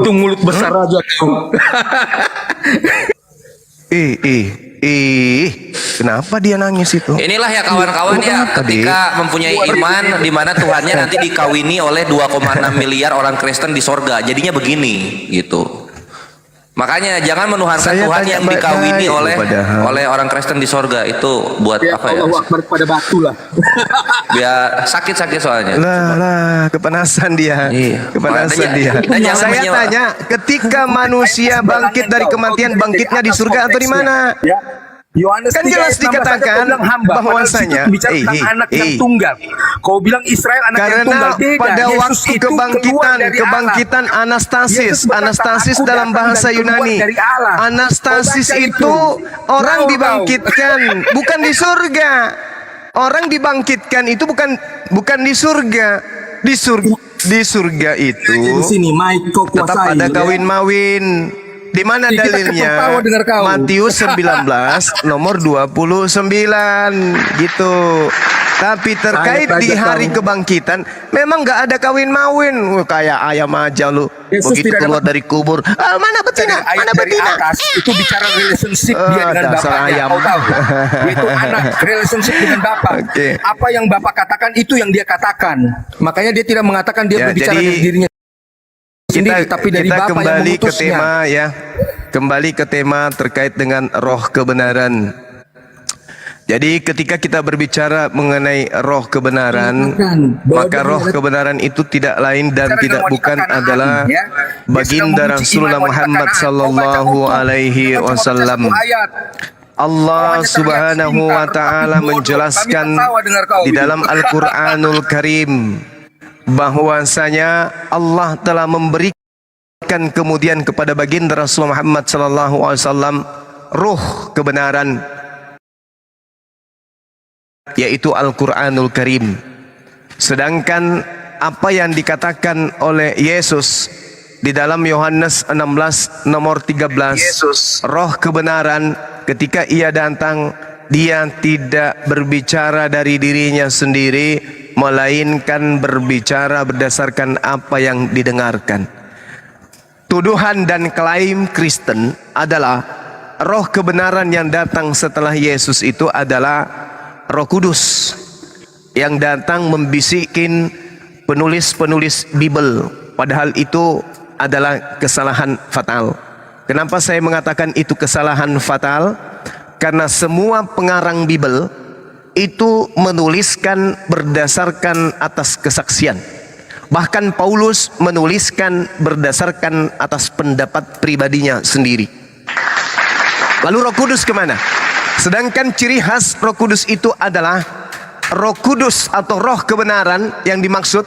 Itu mulut besar aja kau. Kenapa dia nangis itu? Inilah ya kawan-kawan ya, ketika mempunyai iman di mana Tuhannya nanti dikawini oleh 2,6 miliar orang Kristen di sorga, jadinya begini gitu. Makanya jangan menuhankan Saya Tuhan tanya yang dikawini baik-baik, oleh padahal. oleh orang Kristen di sorga. Itu buat apa ya? Allah Akbar pada batu lah. Biar sakit-sakit soalnya. Lah, kepanasan dia. Iya. Kepanasan Makanya- dia. dan jangan Saya menyewa- tanya, ketika manusia bangkit dari kematian, bangkitnya di surga atau di mana? Ya. Yohanes Kan 3 jelas ayat 16 dikatakan kau bilang hamba, bahwasanya, padahal situ bicara tentang anak yang tunggal. Kau bilang Israel anak yang Karena tunggal, beda. pada Yesus waktu itu keluar dari kebangkitan Allah. Anastasis, Yesus berkata, Anastasis "Aku dalam datang bahasa dan keluar Yunani, dari Allah." Anastasis Kau baca itu orang Tahu, dibangkitkan, bukan di surga. Orang dibangkitkan itu bukan di surga. Di surga itu Di sini Mike kau tetap kuasai. ada ya. kawin-mawin. Di mana Kita dalilnya? ketawa dengar kau. Matius 19 nomor 29 gitu. Tapi terkait Ayat di aja hari kau. kebangkitan memang nggak ada kawin-mawin. Wah, kayak ayam aja lu. Yesus Begitu tidak keluar dapat- dari kubur, mana betina? Ayat Mana dari betina? atas itu bicara relationship dia dengan dasar bapaknya. ayam. Kau tahu? Yaitu anak relationship dengan bapak. Oke. Apa yang bapak katakan itu yang dia katakan. Makanya dia tidak mengatakan dia Ya, berbicara jadi dari dirinya sendiri, tapi dari kita bapak yang kembali ke mengutusnya. tema ya. Kembali ke tema terkait dengan roh kebenaran. Jadi ketika kita berbicara mengenai roh kebenaran, maka roh kebenaran itu tidak lain dan tidak bukan adalah baginda Rasulullah Muhammad sallallahu alaihi wasallam. Allah Subhanahu wa taala menjelaskan di dalam Al-Qur'anul Karim bahwasanya Allah telah memberikan kemudian kepada baginda Rasulullah Muhammad sallallahu alaihi wasallam ruh kebenaran, yaitu Al-Qur'anul Karim. Sedangkan apa yang dikatakan oleh Yesus di dalam Yohanes 16 nomor 13, roh kebenaran ketika ia datang, dia tidak berbicara dari dirinya sendiri, melainkan berbicara berdasarkan apa yang didengarkan. Tuduhan dan klaim Kristen adalah roh kebenaran yang datang setelah Yesus itu adalah Roh Kudus yang datang membisikin penulis-penulis Bible, padahal itu adalah kesalahan fatal. Kenapa saya mengatakan itu kesalahan fatal? Karena semua pengarang Bible itu menuliskan berdasarkan atas kesaksian. Bahkan Paulus menuliskan berdasarkan atas pendapat pribadinya sendiri. Lalu Roh Kudus kemana? Sedangkan ciri khas Roh Kudus itu adalah Roh Kudus atau roh kebenaran yang dimaksud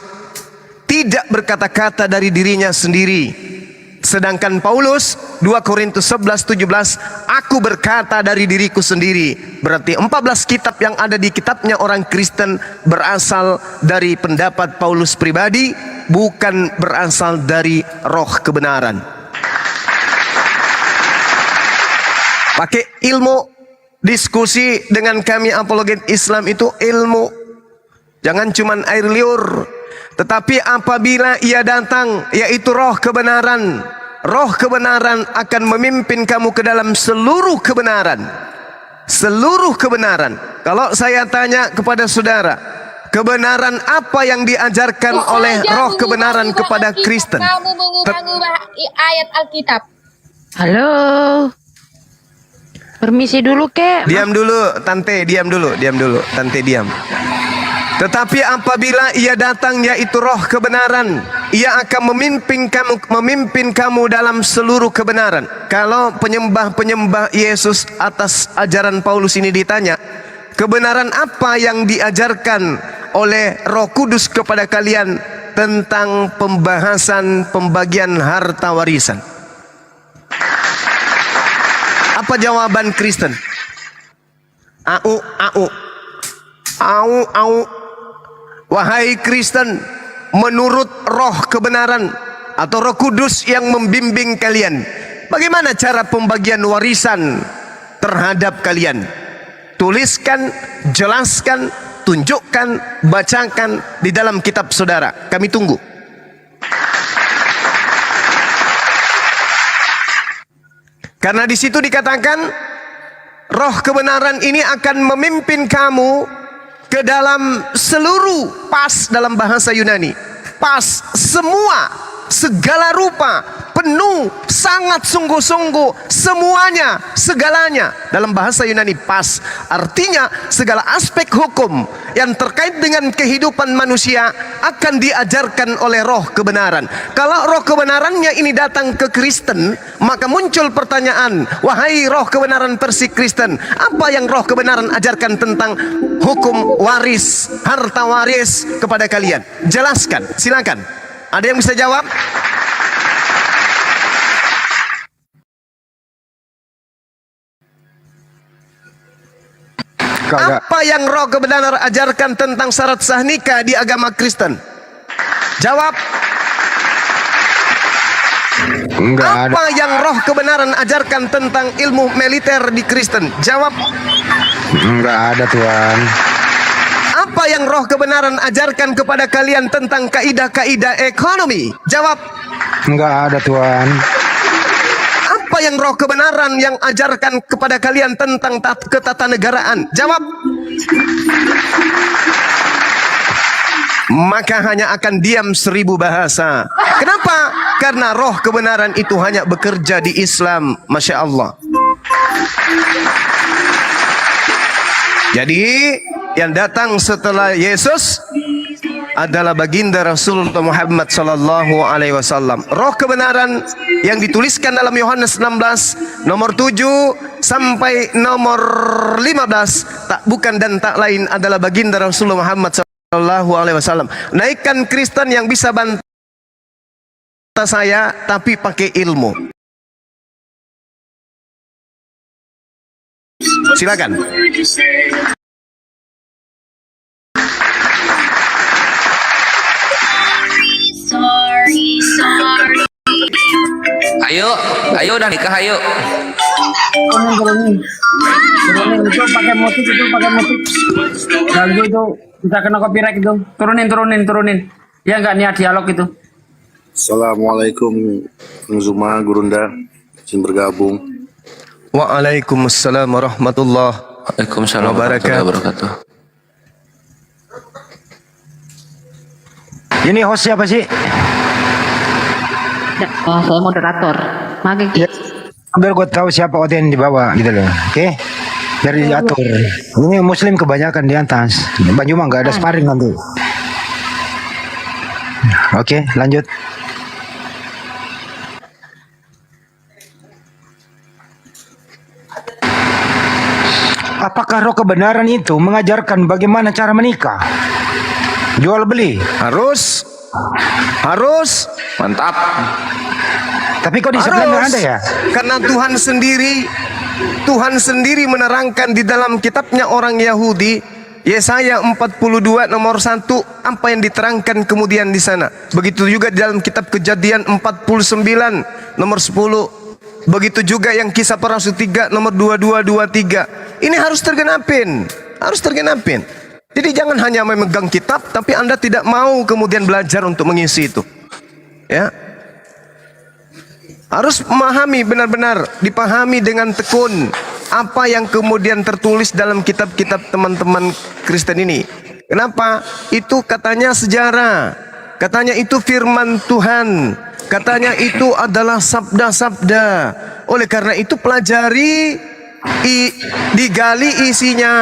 tidak berkata-kata dari dirinya sendiri. Sedangkan Paulus 2 Korintus 11:17, aku berkata dari diriku sendiri. Berarti 14 kitab yang ada di kitabnya orang Kristen berasal dari pendapat Paulus pribadi, bukan berasal dari roh kebenaran. Pakai ilmu diskusi dengan kami apologet Islam itu ilmu. Jangan cuman air liur. Tetapi apabila ia datang, yaitu roh kebenaran, roh kebenaran akan memimpin kamu ke dalam seluruh kebenaran. Seluruh kebenaran. Kalau saya tanya kepada saudara, kebenaran apa yang diajarkan oleh roh kebenaran kepada Kristen? Kamu mengubah-ubah ayat Alkitab. Halo. Permisi dulu, Kek. Diam dulu, Tante, diam dulu, Tante diam. Tetapi apabila ia datang, yaitu roh kebenaran, ia akan memimpin kamu dalam seluruh kebenaran. Kalau penyembah-penyembah Yesus atas ajaran Paulus ini ditanya, kebenaran apa yang diajarkan oleh Roh Kudus kepada kalian tentang pembahasan pembagian harta warisan? Apa jawaban Kristen? Au, au. Au, au. Wahai Kristen, menurut roh kebenaran atau Roh Kudus yang membimbing kalian, bagaimana cara pembagian warisan terhadap kalian? Tuliskan, jelaskan, tunjukkan, bacakan di dalam kitab saudara. Kami tunggu. Karena di situ dikatakan roh kebenaran ini akan memimpin kamu ke dalam seluruh, pas dalam bahasa Yunani, pas, semua, segala rupa penuh, sangat sungguh-sungguh, semuanya, segalanya. Dalam bahasa Yunani pas, artinya segala aspek hukum yang terkait dengan kehidupan manusia akan diajarkan oleh roh kebenaran. Kalau roh kebenarannya ini datang ke Kristen, maka muncul pertanyaan, wahai roh kebenaran versi Kristen, apa yang roh kebenaran ajarkan tentang hukum waris, harta waris kepada kalian? Jelaskan, silakan. Ada yang bisa jawab? Apa yang roh kebenaran ajarkan tentang syarat sah nikah di agama Kristen? Jawab. Apa yang roh kebenaran ajarkan tentang ilmu militer di Kristen? Jawab. Enggak ada Tuhan. Apa yang roh kebenaran ajarkan kepada kalian tentang kaidah-kaidah ekonomi? Jawab. Enggak ada Tuhan. Apa yang roh kebenaran yang ajarkan kepada kalian tentang ketatanegaraan? Jawab. Maka hanya akan diam 1000 bahasa. Kenapa? Karena roh kebenaran itu hanya bekerja di Islam. Masya Allah. Jadi yang datang setelah Yesus adalah baginda Rasulullah Muhammad sallallahu alaihi wasallam. Roh kebenaran yang dituliskan dalam Yohanes 16 nomor 7 sampai nomor 15 tak bukan dan tak lain adalah baginda Rasulullah Muhammad sallallahu alaihi wasallam. Naikkan Kristen yang bisa bantah saya tapi pakai ilmu. Silakan. Ayo udah nikah, ayo. Turunin itu pakai motif lalu itu bisa kena copyright itu. Turunin ya nggak niat dialog itu. Assalamualaikum Kang Zuma, Gurunda izin bergabung. Waalaikumsalam warahmatullahi wabarakatuh. Ini host siapa sih? Oh, saya moderator. Maka Ya, biar gue tahu siapa Oden di bawah gitu loh. Oke? Biar diatur. Ini muslim kebanyakan di atas. Banyu mah nggak ada sparring nanti. Oke, lanjut. Apakah roh kebenaran itu mengajarkan bagaimana cara menikah? Jual beli? Harus. Mantap. Tapi kok di sebelah nggak ada ya? Karena Tuhan sendiri menerangkan di dalam kitabnya orang Yahudi, Yesaya 42 nomor 1, apa yang diterangkan kemudian di sana. Begitu juga di dalam kitab Kejadian 49 nomor 10. Begitu juga yang Kisah Para Rasul 3 nomor 22-23. Ini harus tergenapin. Jadi jangan hanya memegang kitab tapi Anda tidak mau kemudian belajar untuk mengisi itu. Ya. Harus memahami benar-benar, dipahami dengan tekun apa yang kemudian tertulis dalam kitab-kitab teman-teman Kristen ini. Kenapa? Itu katanya sejarah. Katanya itu firman Tuhan. Katanya itu adalah sabda-sabda. Oleh karena itu pelajari, digali isinya.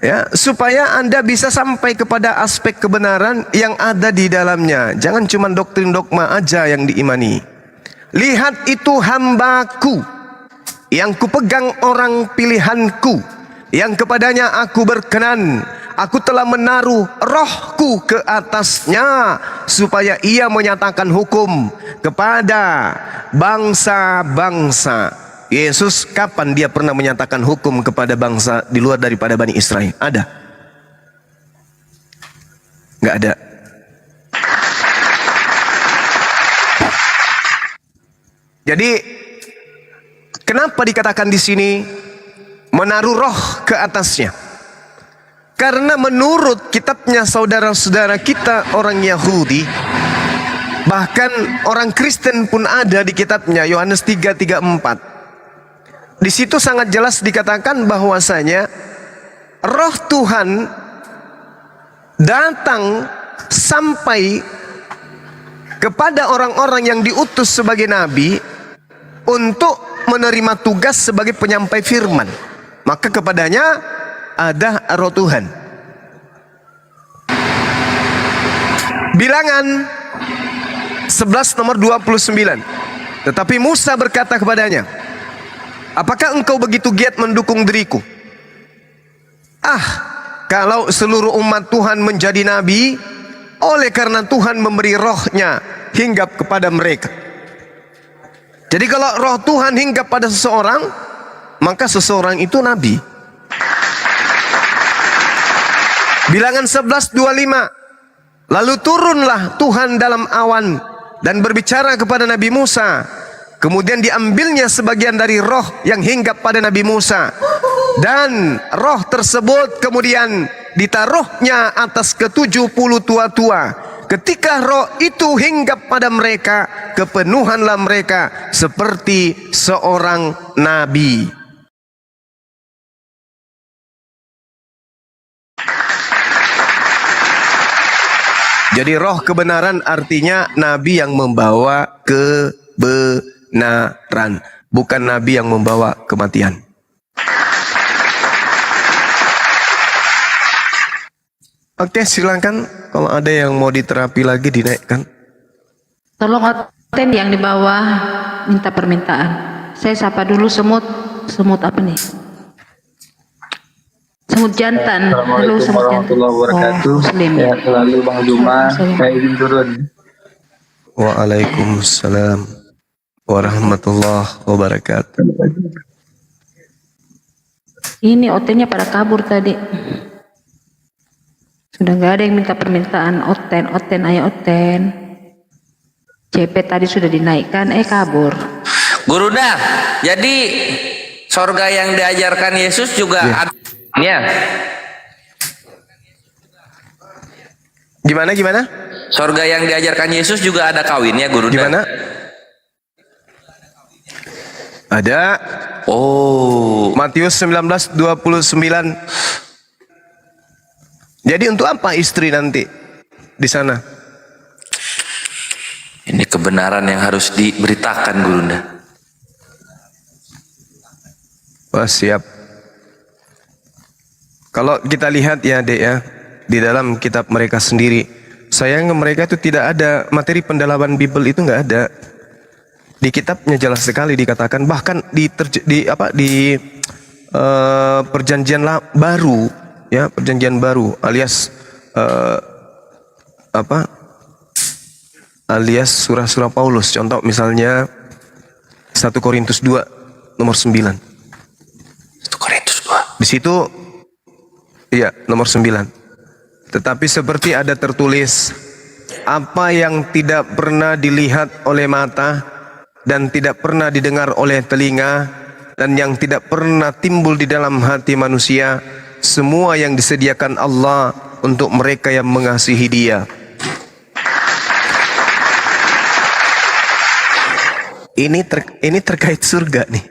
Ya, supaya Anda bisa sampai kepada aspek kebenaran yang ada di dalamnya. Jangan cuma doktrin dogma aja yang diimani. Lihat itu hambaku, yang kupegang orang pilihanku, yang kepadanya aku berkenan. Aku telah menaruh rohku ke atasnya, supaya ia menyatakan hukum kepada bangsa-bangsa. Yesus kapan dia pernah menyatakan hukum kepada bangsa di luar daripada Bani Israel? Ada? Nggak ada. Jadi kenapa dikatakan di sini menaruh roh ke atasnya? Karena menurut kitabnya saudara-saudara kita orang Yahudi, bahkan orang Kristen pun ada di kitabnya, Yohanes 3:34. Di situ sangat jelas dikatakan bahwasanya roh Tuhan datang sampai kepada orang-orang yang diutus sebagai nabi untuk menerima tugas sebagai penyampai firman. Maka kepadanya ada roh Tuhan. Bilangan 11 nomor 29. Tetapi Musa berkata kepadanya, apakah engkau begitu giat mendukung diriku? Kalau seluruh umat Tuhan menjadi nabi, oleh karena Tuhan memberi rohnya hinggap kepada mereka. Jadi kalau roh Tuhan hinggap pada seseorang, maka seseorang itu nabi. Bilangan 11:25. Lalu turunlah Tuhan dalam awan dan berbicara kepada Nabi Musa. Kemudian diambilnya sebagian dari roh yang hinggap pada Nabi Musa, dan roh tersebut kemudian ditaruhnya atas ke-70 tua-tua. Ketika roh itu hinggap pada mereka, kepenuhanlah mereka seperti seorang nabi. Jadi roh kebenaran artinya nabi yang membawa kebenaran, bukan nabi yang membawa kematian. Oke, silakan kalau ada yang mau diterapi lagi dinaikkan. Tolong Oten yang di bawah minta permintaan. Saya sapa dulu semut apa nih? Semut jantan. Halo semut jantan. Muslim ya. Selalu Bang Juma, saya izin turun. Waalaikumsalam warahmatullahi wabarakatuh. Ini Otennya pada kabur tadi. Sudah nggak ada yang minta permintaan. Oten, ayo Oten. CP tadi sudah dinaikkan, kabur. Gurunda, jadi sorga yang diajarkan Yesus juga ada. Ya. Gimana? Sorga yang diajarkan Yesus juga ada kawinnya, Gurunda. Gimana? Ada. Oh. Matius 19:29. Jadi untuk apa istri nanti di sana? Ini kebenaran yang harus diberitakan, Gurunda. Wah, siap. Kalau kita lihat ya, Dek ya, di dalam kitab mereka sendiri, sayang mereka itu tidak ada materi pendalaman Bible, itu nggak ada. Di kitabnya jelas sekali dikatakan, bahkan di perjanjian baru, ya, perjanjian baru alias alias surah-surah Paulus. Contoh misalnya 1 Korintus 2 nomor 9. 1 Korintus 2. Di situ iya, nomor 9. Tetapi seperti ada tertulis, apa yang tidak pernah dilihat oleh mata dan tidak pernah didengar oleh telinga dan yang tidak pernah timbul di dalam hati manusia, semua yang disediakan Allah untuk mereka yang mengasihi Dia. Ini terkait surga nih.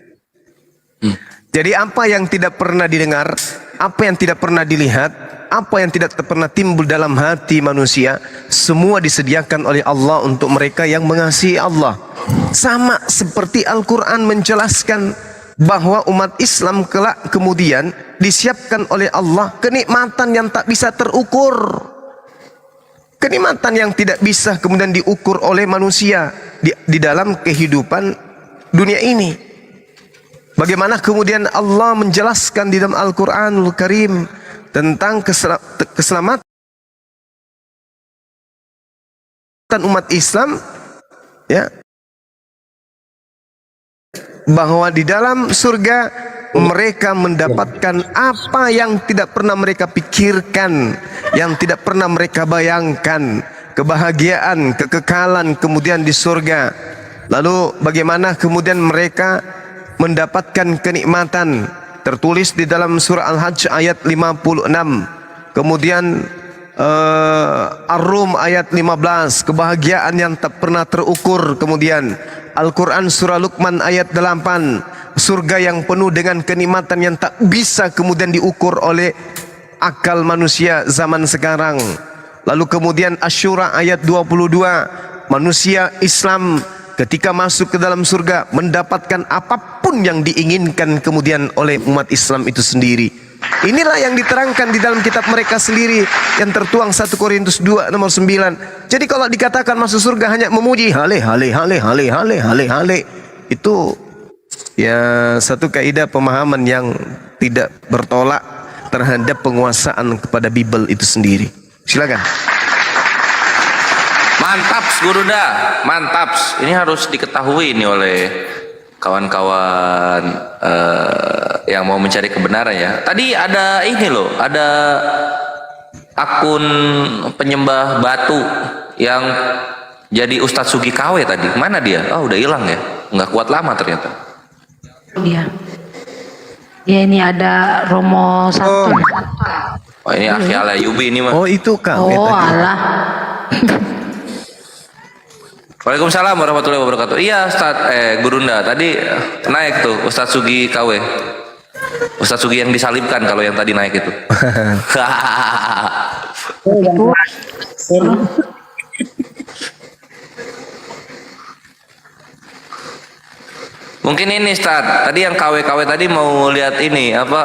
Jadi apa yang tidak pernah didengar, apa yang tidak pernah dilihat, apa yang tidak pernah timbul dalam hati manusia, semua disediakan oleh Allah untuk mereka yang mengasihi Allah. Sama seperti Al-Quran menjelaskan bahwa umat Islam kelak kemudian disiapkan oleh Allah kenikmatan yang tak bisa terukur. Kenikmatan yang tidak bisa kemudian diukur oleh manusia di dalam kehidupan dunia ini. Bagaimana kemudian Allah menjelaskan di dalam Al-Quranul Karim tentang keselamatan umat Islam, ya, bahwa di dalam surga mereka mendapatkan apa yang tidak pernah mereka pikirkan, yang tidak pernah mereka bayangkan, kebahagiaan, kekekalan kemudian di surga. Lalu bagaimana kemudian mereka mendapatkan kenikmatan, tertulis di dalam surah Al-Hajj ayat 56, kemudian Ar-Rum ayat 15, kebahagiaan yang tak pernah terukur. Kemudian Al-Quran surah Luqman ayat 8, surga yang penuh dengan kenikmatan yang tak bisa kemudian diukur oleh akal manusia zaman sekarang. Lalu kemudian Asy-Syura ayat 22, manusia Islam ketika masuk ke dalam surga mendapatkan apapun yang diinginkan kemudian oleh umat Islam itu sendiri. Inilah yang diterangkan di dalam kitab mereka sendiri yang tertuang 1 Korintus 2 nomor 9. Jadi kalau dikatakan masuk surga hanya memuji hale hale hale hale hale hale hale, itu ya satu kaidah pemahaman yang tidak bertolak terhadap penguasaan kepada Bible itu sendiri. Silakan. Mantap, Guruda, mantap. Ini harus diketahui nih oleh kawan-kawan yang mau mencari kebenaran ya. Tadi ada ini loh, ada akun penyembah batu yang jadi Ustadz Sugi KW tadi. Mana dia? Oh, udah hilang ya. Nggak kuat lama ternyata. Dia. Ya ini ada Romo Santun. Oh, ini Akhi Alayubi ini mah. Oh, itu Kang. Oh alah. Waalaikumsalam warahmatullahi wabarakatuh. Iya, Gurunda tadi naik tuh Ustadz Sugi KW. Ustadz Sugi yang disalibkan kalau yang tadi naik itu. Mungkin ini Ustadz, tadi yang KW tadi mau lihat ini apa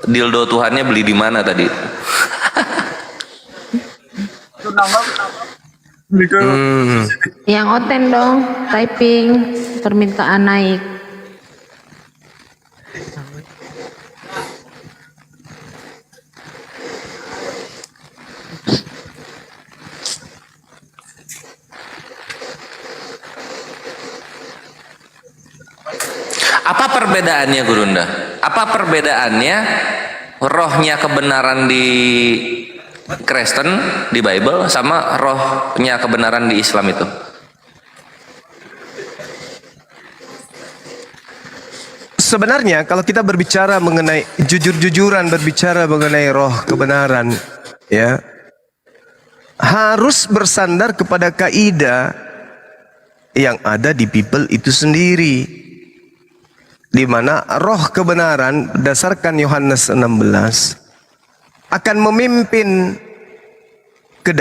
dildo Tuhannya beli di mana tadi? Yang oten dong, typing permintaan naik. Apa perbedaannya Gurunda? Apa perbedaannya rohnya kebenaran di Kristen di Bible sama rohnya kebenaran di Islam itu? Sebenarnya kalau kita berbicara mengenai jujur-jujuran, berbicara mengenai roh kebenaran, ya harus bersandar kepada kaidah yang ada di Bible itu sendiri, di mana roh kebenaran berdasarkan Yohanes 16 akan memimpin